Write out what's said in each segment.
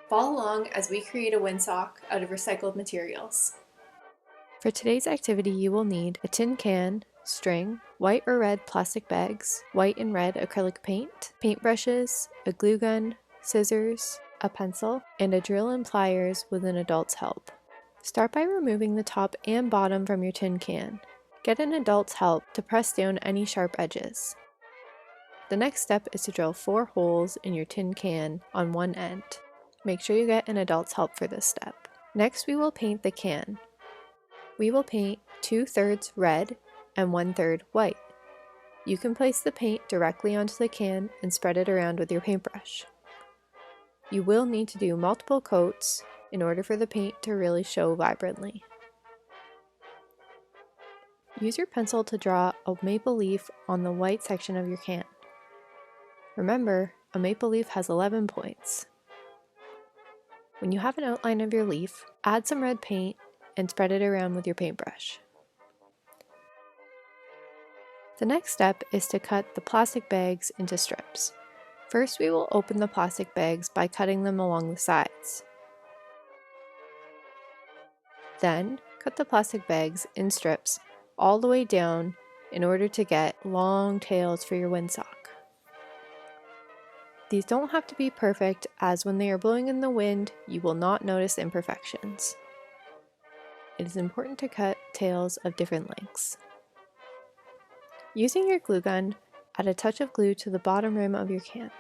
Follow along as we create a windsock out of recycled materials. For today's activity, you will need a tin can, string, white or red plastic bags, white and red acrylic paint, paintbrushes, a glue gun, scissors, a pencil, and a drill and pliers with an adult's help. Start by removing the top and bottom from your tin can. Get an adult's help to press down any sharp edges. The next step is to drill 4 holes in your tin can on one end. Make sure you get an adult's help for this step. Next, we will paint the can. We will paint 2/3 red and 1/3 white. You can place the paint directly onto the can and spread it around with your paintbrush. You will need to do multiple coats in order for the paint to really show vibrantly. Use your pencil to draw a maple leaf on the white section of your can. Remember, a maple leaf has 11 points. When you have an outline of your leaf, add some red paint and spread it around with your paintbrush. The next step is to cut the plastic bags into strips. First, we will open the plastic bags by cutting them along the sides. Then, cut the plastic bags in strips all the way down in order to get long tails for your windsock. These don't have to be perfect, as when they are blowing in the wind, you will not notice imperfections. It is important to cut tails of different lengths. Using your glue gun, add a touch of glue to the bottom rim of your can.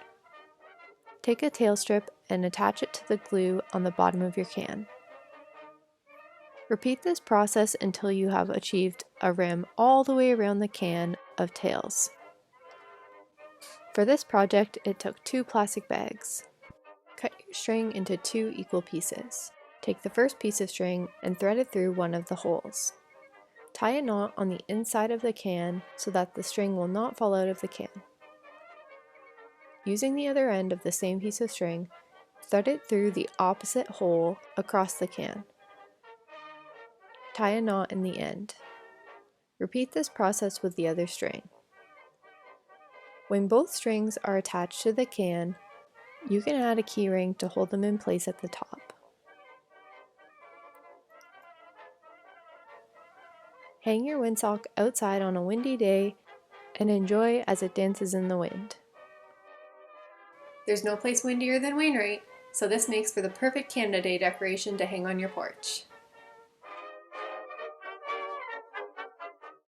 Take a tail strip and attach it to the glue on the bottom of your can. Repeat this process until you have achieved a rim all the way around the can of tails. For this project, it took 2 plastic bags. Cut your string into 2 equal pieces. Take the first piece of string and thread it through one of the holes. Tie a knot on the inside of the can so that the string will not fall out of the can. Using the other end of the same piece of string, thread it through the opposite hole across the can. Tie a knot in the end. Repeat this process with the other string. When both strings are attached to the can, you can add a key ring to hold them in place at the top. Hang your windsock outside on a windy day and enjoy as it dances in the wind. There's no place windier than Wainwright, so this makes for the perfect Canada Day decoration to hang on your porch.